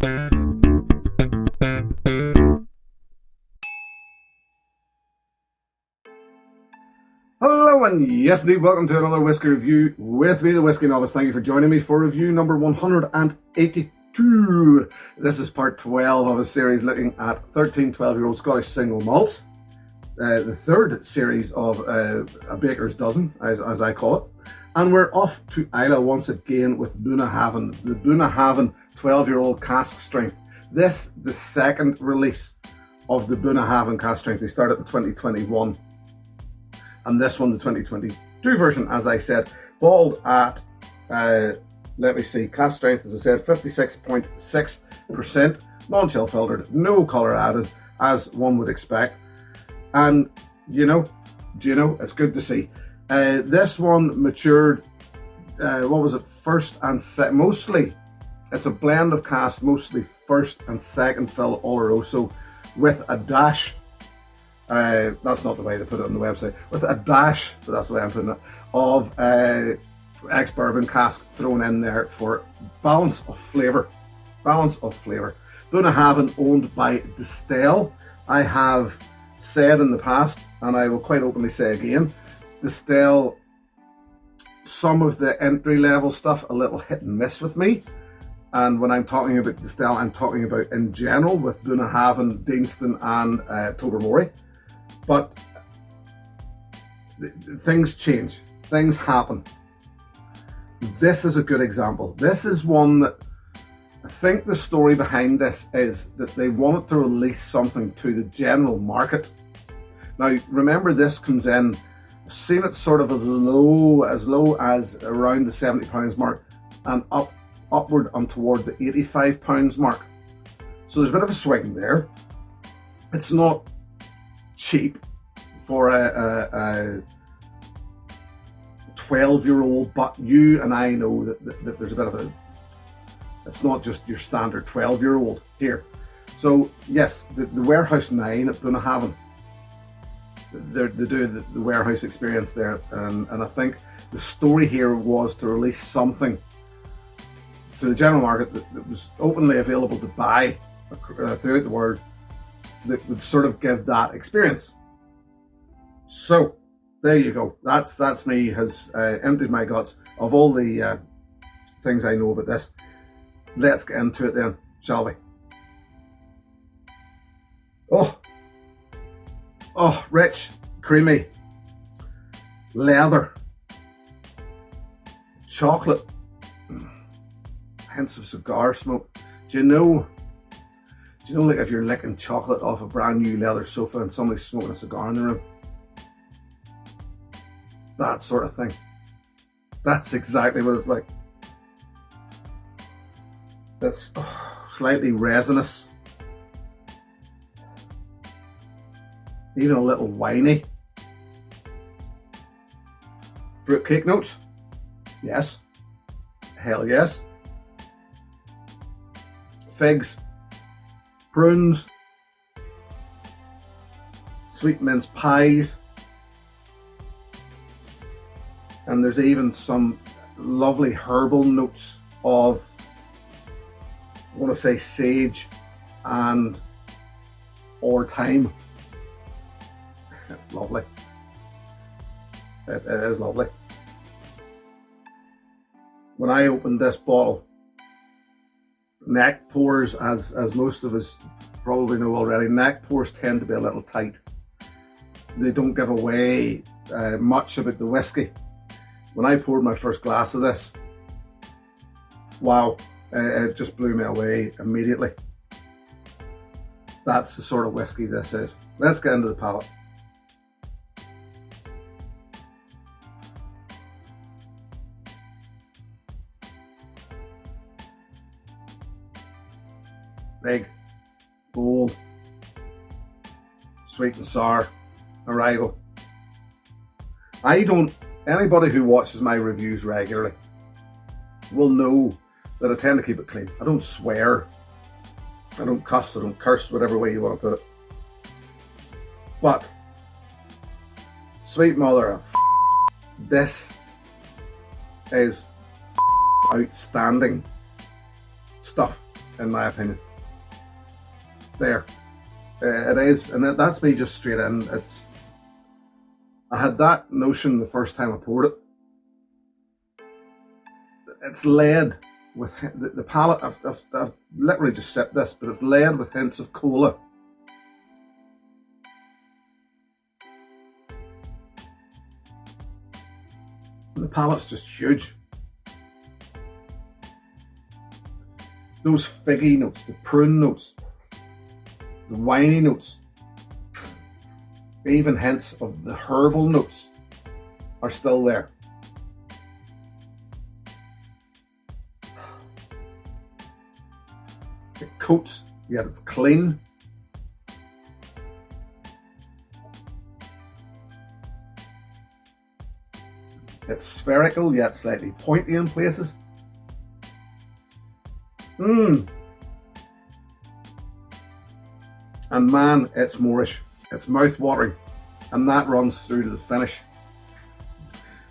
Hello and yes indeed, welcome to another whiskey review with me, the Whiskey Novice. Thank you for joining me for review number 182. This is part 12 of a series looking at 13 12-year-old Scottish single malts. The third series of a baker's dozen, as I call it. And we're off to Islay once again with Bunnahabhain, the Bunnahabhain 12-year-old Cask Strength. This, the second release of the Bunnahabhain Cask Strength. They started in 2021. And this one, the 2022 version, as I said, bottled at, let me see, Cask Strength, as I said, 56.6%, non-chill filtered, no colour added, as one would expect. And, you know, it's good to see. This one matured, what was it, first and second, mostly, it's a blend of cask, mostly first and second fill Oloroso, with a dash, that's not the way they put it on the website, with a dash, but that's the way I'm putting it, of ex-bourbon cask thrown in there for balance of flavour. Bunnahabhain, owned by Distell. I have said in the past, and I will quite openly say again, Distell, some of the entry level stuff a little hit and miss with me. And when I'm talking about Distell, I'm talking about in general with Bunnahabhain, Deanston and Tobermory. But things change, things happen. This is a good example. This is one that I think the story behind this is that they wanted to release something to the general market. Now, remember, this comes in, I've seen it sort of as low as around the £70 mark and upward and toward the £85 mark. So there's a bit of a swing there. It's not cheap for a 12-year-old, but you and I know that there's a bit of a, it's not just your standard 12-year-old here. So yes, the Warehouse 9 at Bunnahabhain, they do the warehouse experience there, and I think the story here was to release something to the general market that was openly available to buy throughout the world, that would sort of give that experience. So there you go. That's me, has emptied my guts of all the things I know about this. Let's get into it then, shall we? Oh, rich, creamy, leather, chocolate, hints of cigar smoke. Do you know like if you're licking chocolate off a brand new leather sofa and somebody's smoking a cigar in the room? That sort of thing. That's exactly what it's like. It's slightly resinous, even a little winey. Fruitcake notes? Yes. Hell yes. Figs, prunes, sweet mince pies, and there's even some lovely herbal notes of, I want to say, sage and or thyme. It's lovely. It is lovely. When I opened this bottle, neck pours, as most of us probably know already, neck pours tend to be a little tight. They don't give away much about the whiskey. When I poured my first glass of this, wow, it just blew me away immediately. That's the sort of whiskey this is. Let's get into the palate. Big, bold, sweet and sour arrival. Anybody who watches my reviews regularly will know that I tend to keep it clean. I don't swear, I don't cuss, I don't curse, whatever way you want to put it. But, sweet mother of this is outstanding stuff. in my opinion. There. It is, and that's me just straight in. I had that notion the first time I poured it. It's laid with the palate. I've literally just sipped this, but it's laid with hints of cola. And the palate's just huge. Those figgy notes, the prune notes, the winey notes, even hints of the herbal notes are still there. It coats, yet it's clean. It's spherical, yet slightly pointy in places. And man, it's Moorish. It's mouth-watering. And that runs through to the finish.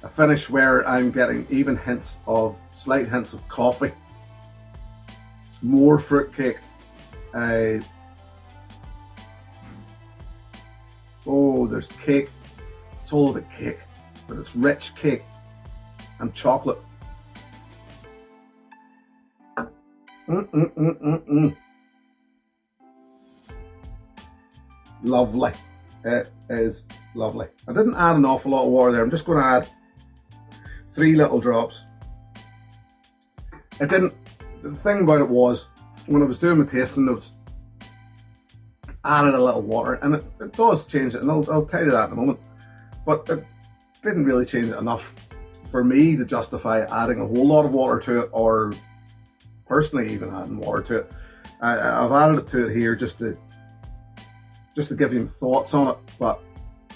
A finish where I'm getting even slight hints of coffee. More fruitcake. There's cake. It's all about cake, but it's rich cake and chocolate. Lovely. It is lovely. I didn't add an awful lot of water there. I'm just going to add 3 little drops. The thing about it was, when I was doing my tasting notes, I added a little water, and it does change it, and I'll tell you that in a moment. But it didn't really change it enough for me to justify adding a whole lot of water to it, or personally even adding water to it. I've added it to it here just to give you thoughts on it, but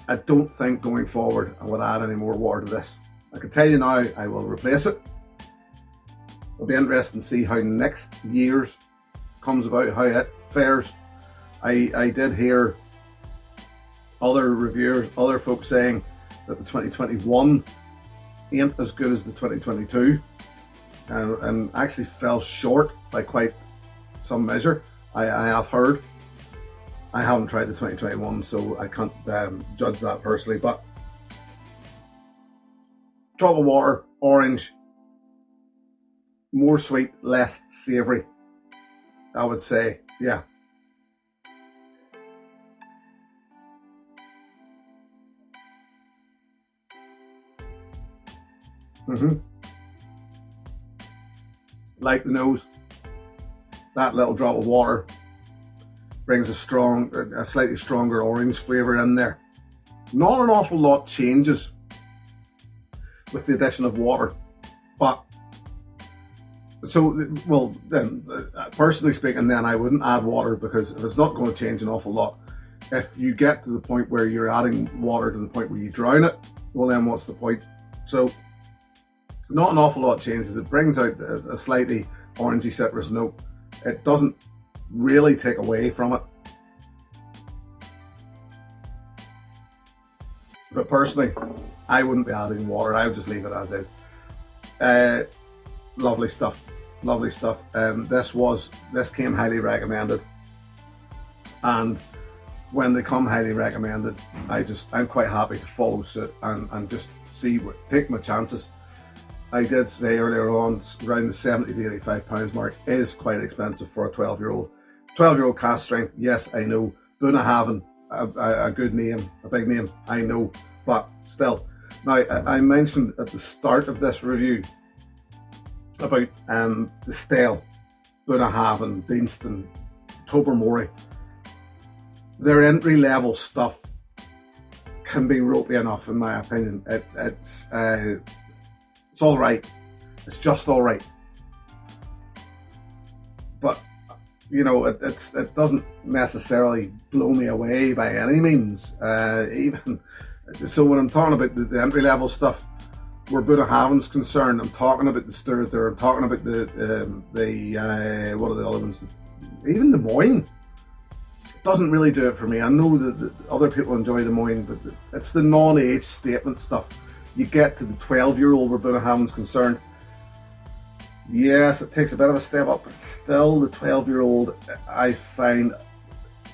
I don't think going forward I would add any more water to this. I can tell you now, I will replace it. It'll be interesting to see how next year's comes about, how it fares. I did hear other reviewers, other folks saying that the 2021 ain't as good as the 2022, and actually fell short by quite some measure. I have heard. I haven't tried the 2021, so I can't judge that personally, but drop of water, orange, more sweet, less savoury, I would say. Yeah. Like the nose, that little drop of water brings a slightly stronger orange flavour in there. Not an awful lot changes with the addition of water, but then personally speaking, then I wouldn't add water, because if it's not going to change an awful lot, if you get to the point where you're adding water to the point where you drown it, well then what's the point? So not an awful lot changes. It brings out a slightly orangey citrus note. It doesn't really take away from it. But personally, I wouldn't be adding water. I would just leave it as is. Lovely stuff. Lovely stuff. This came highly recommended. And when they come highly recommended, I'm quite happy to follow suit and just take my chances. I did say earlier on, around the 70 to 85 pounds mark is quite expensive for a 12-year-old. 12-year-old Cask Strength, yes, I know. Bunnahabhain, a good name, a big name, I know, but still. Now, I mentioned at the start of this review about the stale, Bunnahabhain, Deanston, Tobermory. Their entry-level stuff can be ropey enough, in my opinion. It's all right. It's just all right. But it doesn't necessarily blow me away by any means. Even so, when I'm talking about the entry level stuff, where Bunnahabhain's concerned, I'm talking about the Sturter. I'm talking about the what are the other ones? Even the Moyne doesn't really do it for me. I know that other people enjoy the Moyne, but it's the non-age statement stuff. You get to the 12-year-old where Bunnahabhain's concerned, Yes, it takes a bit of a step up, but still the 12-year-old, I find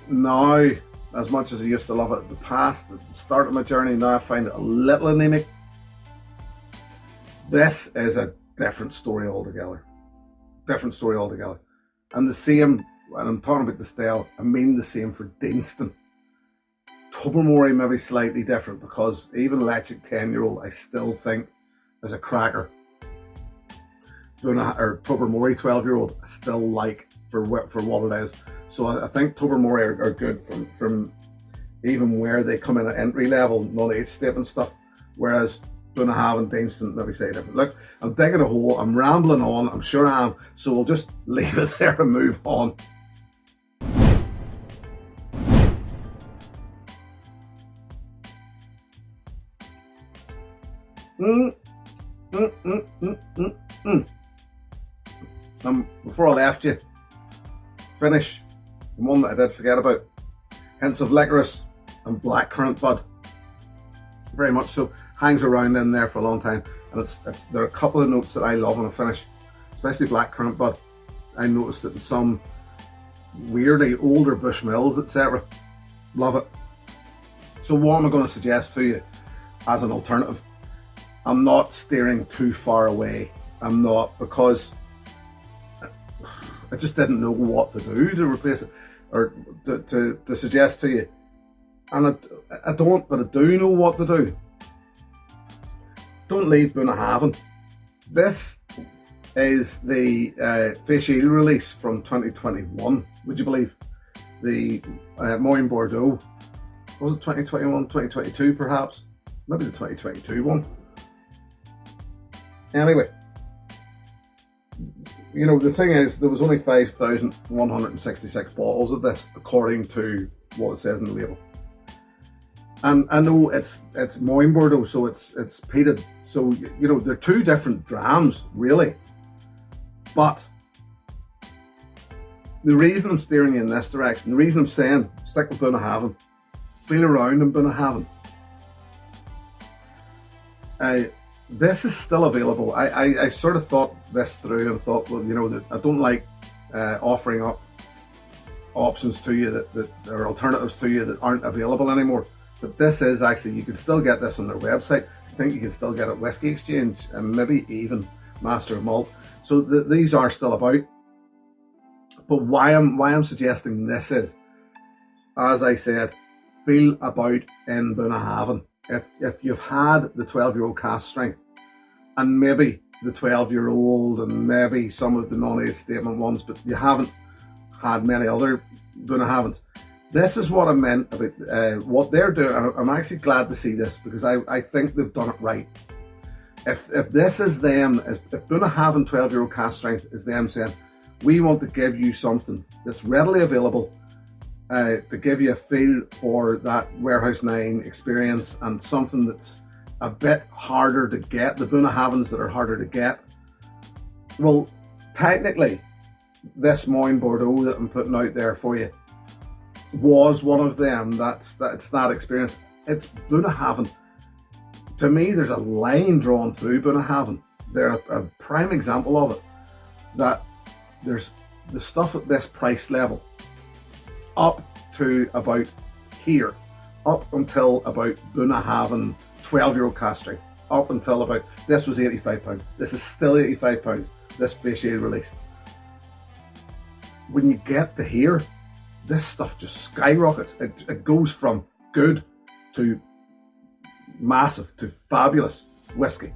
now, as much as I used to love it at the past, at the start of my journey, now I find it a little anemic. This is a different story altogether. Different story altogether. And the same, when I'm talking about the style, I mean the same for Deanston. Tobermory maybe slightly different, because even Lechic 10-year-old I still think is a cracker. Or Tobermory 12-year-old I still like for what it is. So I think Tobermory are good from even where they come in at entry level, non-age step and stuff, whereas Bunnahabhain, Deanston, maybe say different. Look, I'm digging a hole, I'm rambling on, I'm sure I am, so we'll just leave it there and move on. Before I left you, finish the one that I did forget about. Hints of licorice and blackcurrant bud. Very much so. Hangs around in there for a long time, and there are a couple of notes that I love on a finish, especially blackcurrant bud. I noticed it in some weirdly older Bushmills, etc. Love it. So what am I going to suggest to you as an alternative? I'm not steering too far away. I'm not, because I just didn't know what to do to replace it, or to suggest to you. And I don't, but I do know what to do. Don't leave Bunnahabhain. This is the Fish Eel release from 2021, would you believe? The Moyen Bordeaux. Was it 2021, 2022 perhaps? Maybe the 2022 one. Anyway, you know, the thing is, there was only 5,166 bottles of this, according to what it says in the label. And I know it's Moyen Bordeaux, so it's peated. So, you know, they're two different drams, really. But the reason I'm steering you in this direction, the reason I'm saying stick with Bunnahabhain, feel around in Bunnahabhain. This is still available. I sort of thought this through and thought, well, you know, that I don't like offering up options to you that are alternatives to you that aren't available anymore. But this is actually, you can still get this on their website. I think you can still get it Whiskey Exchange and maybe even Master of Malt. So these are still about. But why I'm suggesting this is, as I said, feel about in Bunnahabhain. If you've had the 12-year-old Cask Strength, and maybe the 12-year-old, and maybe some of the non-age statement ones, but you haven't had many other Bunnahabhains, this is what I meant about what they're doing. I'm actually glad to see this, because I think they've done it right. If this is them, if Bunnahabhain 12-year-old Cask Strength is them saying, we want to give you something that's readily available, to give you a feel for that Warehouse 9 experience, and something that's a bit harder to get, the Bunnahabhains that are harder to get. Well, technically, this Moyen Bordeaux that I'm putting out there for you was one of them. That's that experience. It's Bunnahabhain. To me, there's a line drawn through Bunnahabhain. They're a prime example of it. That there's the stuff at this price level, up to about here, up until about Bunnahabhain 12-year-old Cask Strength, up until about, this was £85. This is still £85, this Fish Eel release. When you get to here, this stuff just skyrockets. It goes from good to massive to fabulous whiskey.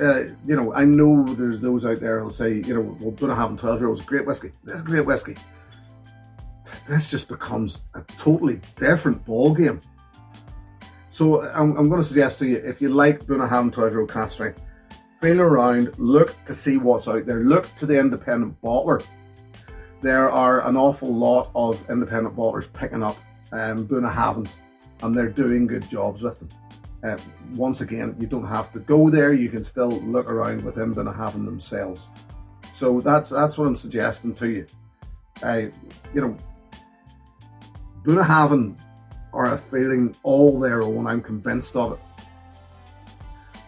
You know, I know there's those out there who'll say, you know, well, Bunnahabhain 12-year-old is great whiskey. This is great whiskey. This just becomes a totally different ball game. So I'm going to suggest to you, if you like Bunnahabhain 12-year-old Cask Strength, feel around, look to see what's out there. Look to the independent bottler. There are an awful lot of independent bottlers picking up Bunnahabhains, and they're doing good jobs with them. Once again, you don't have to go there. You can still look around within Bunnahabhain themselves. So that's what I'm suggesting to you. You know, Bunnahabhain are a feeling all their own. I'm convinced of it.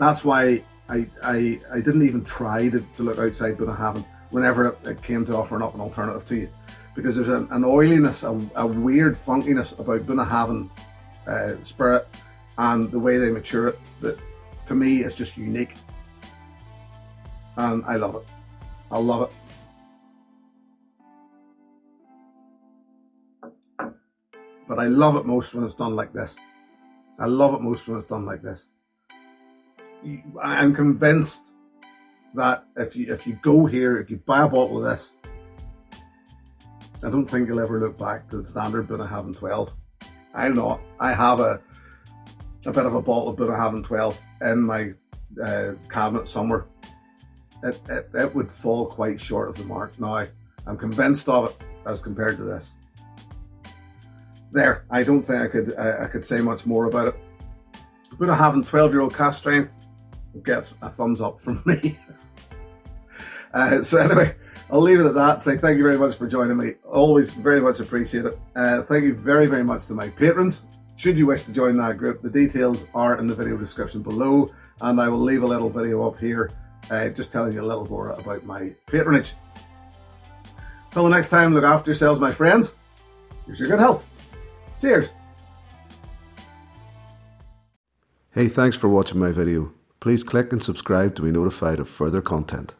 That's why I didn't even try to look outside Bunnahabhain whenever it came to offering up an alternative to you, because there's an oiliness, a weird funkiness about Bunnahabhain spirit and the way they mature it that to me is just unique, and I love it. I love it. But I love it most when it's done like this. I love it most when it's done like this. I'm convinced that if you go here, if you buy a bottle of this, I don't think you'll ever look back to the standard Bunnahabhain 12. I'm not. I have a bit of a bottle of Bunnahabhain 12 in my cabinet somewhere. It would fall quite short of the mark. Now, I'm convinced of it as compared to this. There, I don't think I could say much more about it. Bunnahabhain 12-year-old Cask Strength gets a thumbs up from me. So anyway, I'll leave it at that. Say thank you very much for joining me. Always very much appreciate it. Thank you very, very much to my patrons. Should you wish to join that group, the details are in the video description below, and I will leave a little video up here just telling you a little more about my patronage. Till the next time, look after yourselves, my friends. Here's your good health. Cheers. Hey, thanks for watching my video. Please click and subscribe to be notified of further content.